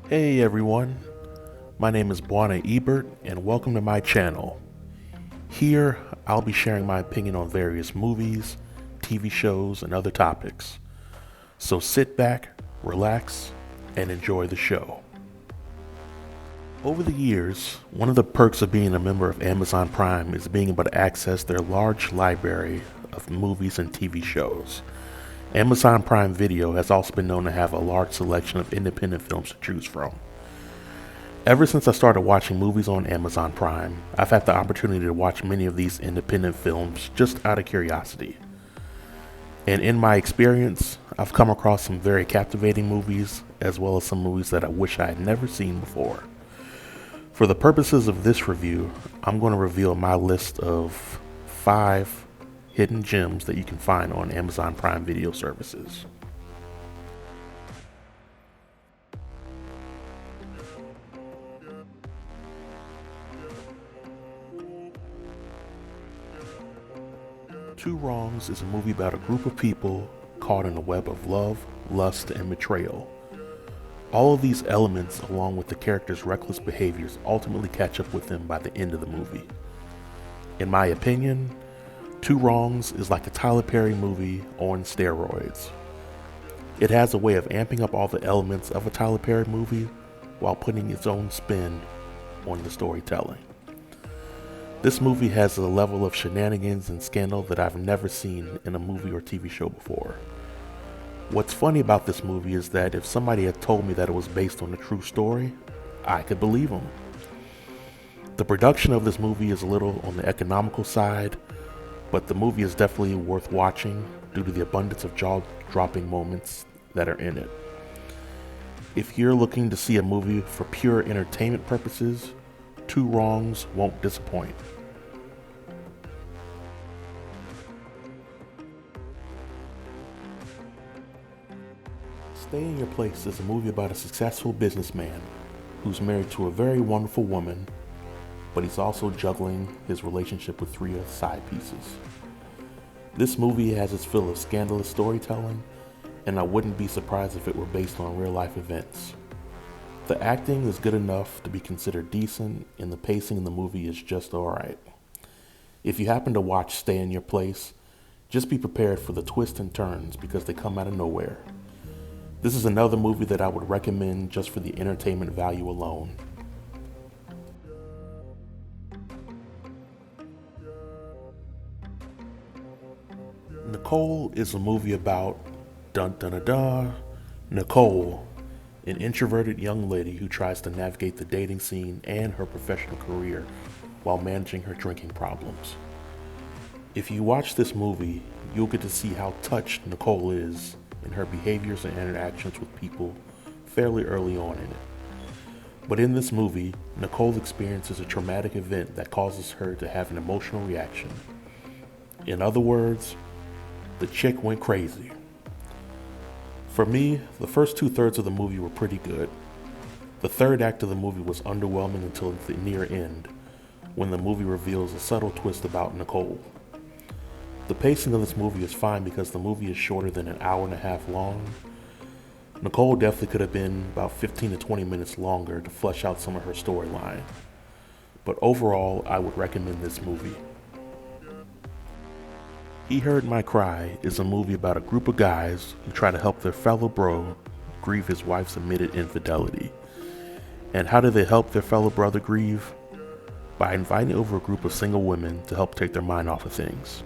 Hey everyone, my name is Buana Ebert and welcome to my channel. Here, I'll be sharing my opinion on various movies, TV shows, and other topics. So sit back, relax, and enjoy the show. Over the years, one of the perks of being a member of Amazon Prime is being able to access their large library of movies and TV shows. Amazon Prime Video has also been known to have a large selection of independent films to choose from. Ever since I started watching movies on Amazon Prime, I've had the opportunity to watch many of these independent films just out of curiosity. And in my experience, I've come across some very captivating movies, as well as some movies that I wish I had never seen before. For the purposes of this review, I'm going to reveal my list of 5 hidden gems that you can find on Amazon Prime Video services. Two Wrongs is a movie about a group of people caught in a web of love, lust, and betrayal. All of these elements, along with the characters' reckless behaviors, ultimately catch up with them by the end of the movie. In my opinion, Two Wrongs is like a Tyler Perry movie on steroids. It has a way of amping up all the elements of a Tyler Perry movie while putting its own spin on the storytelling. This movie has a level of shenanigans and scandal that I've never seen in a movie or TV show before. What's funny about this movie is that if somebody had told me that it was based on a true story, I could believe them. The production of this movie is a little on the economical side, but the movie is definitely worth watching due to the abundance of jaw-dropping moments that are in it. If you're looking to see a movie for pure entertainment purposes, Two Wrongs won't disappoint. Stay in Your Place is a movie about a successful businessman who's married to a very wonderful woman, but he's also juggling his relationship with 3 other side pieces. This movie has its fill of scandalous storytelling, and I wouldn't be surprised if it were based on real life events. The acting is good enough to be considered decent, and the pacing in the movie is just alright. If you happen to watch Stay in Your Place, just be prepared for the twists and turns because they come out of nowhere. This is another movie that I would recommend just for the entertainment value alone. Nicole is a movie about Nicole, an introverted young lady who tries to navigate the dating scene and her professional career while managing her drinking problems. If you watch this movie, you'll get to see how touched Nicole is in her behaviors and interactions with people fairly early on in it. But in this movie, Nicole experiences a traumatic event that causes her to have an emotional reaction. In other words, the chick went crazy. For me, the first 2/3 of the movie were pretty good. The third act of the movie was underwhelming until the near end, when the movie reveals a subtle twist about Nicole. The pacing of this movie is fine because the movie is shorter than an hour and a half long. Nicole definitely could have been about 15 to 20 minutes longer to flesh out some of her storyline. But overall, I would recommend this movie. He Heard My Cry is a movie about a group of guys who try to help their fellow bro grieve his wife's admitted infidelity. And how do they help their fellow brother grieve? By inviting over a group of single women to help take their mind off of things.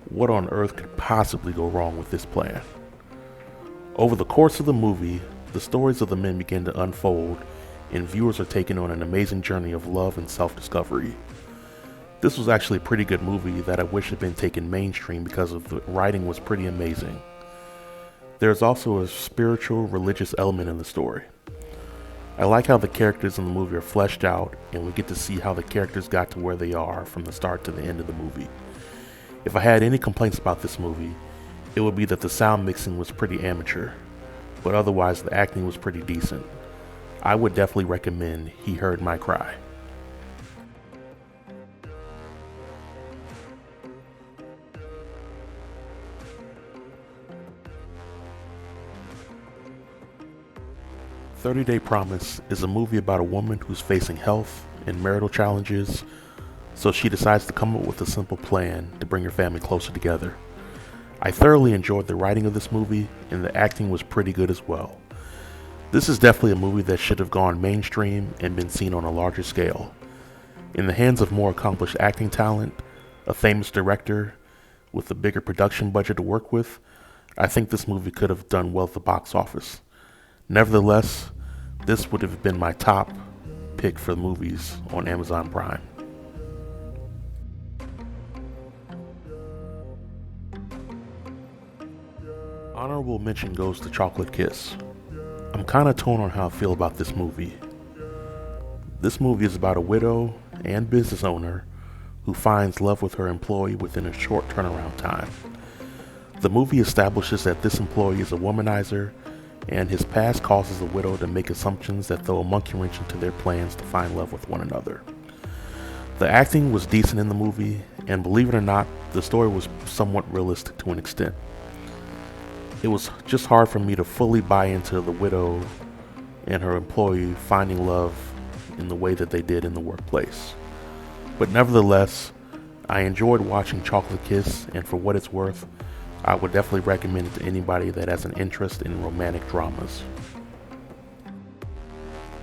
What on earth could possibly go wrong with this plan? Over the course of the movie, the stories of the men begin to unfold, and viewers are taken on an amazing journey of love and self-discovery. This was actually a pretty good movie that I wish had been taken mainstream because of the writing was pretty amazing. There's also a spiritual, religious element in the story. I like how the characters in the movie are fleshed out, and we get to see how the characters got to where they are from the start to the end of the movie. If I had any complaints about this movie, it would be that the sound mixing was pretty amateur, but otherwise the acting was pretty decent. I would definitely recommend He Heard My Cry. 30-Day Promise is a movie about a woman who's facing health and marital challenges, so she decides to come up with a simple plan to bring her family closer together. I thoroughly enjoyed the writing of this movie, and the acting was pretty good as well. This is definitely a movie that should have gone mainstream and been seen on a larger scale. In the hands of more accomplished acting talent, a famous director with a bigger production budget to work with, I think this movie could have done well at the box office. Nevertheless, this would have been my top pick for movies on Amazon Prime. Honorable mention goes to Chocolate Kiss. I'm kinda torn on how I feel about this movie. This movie is about a widow and business owner who finds love with her employee within a short turnaround time. The movie establishes that this employee is a womanizer, and his past causes the widow to make assumptions that throw a monkey wrench into their plans to find love with one another. The acting was decent in the movie, and believe it or not, the story was somewhat realistic to an extent. It was just hard for me to fully buy into the widow and her employee finding love in the way that they did in the workplace. But nevertheless, I enjoyed watching Chocolate Kiss, and for what it's worth, I would definitely recommend it to anybody that has an interest in romantic dramas.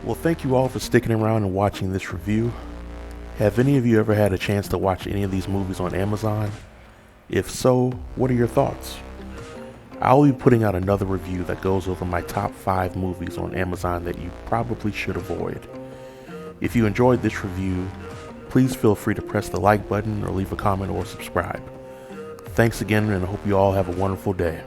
Well, thank you all for sticking around and watching this review. Have any of you ever had a chance to watch any of these movies on Amazon? If so, what are your thoughts? I'll be putting out another review that goes over my top 5 movies on Amazon that you probably should avoid. If you enjoyed this review, please feel free to press the like button or leave a comment or subscribe. Thanks again, and I hope you all have a wonderful day.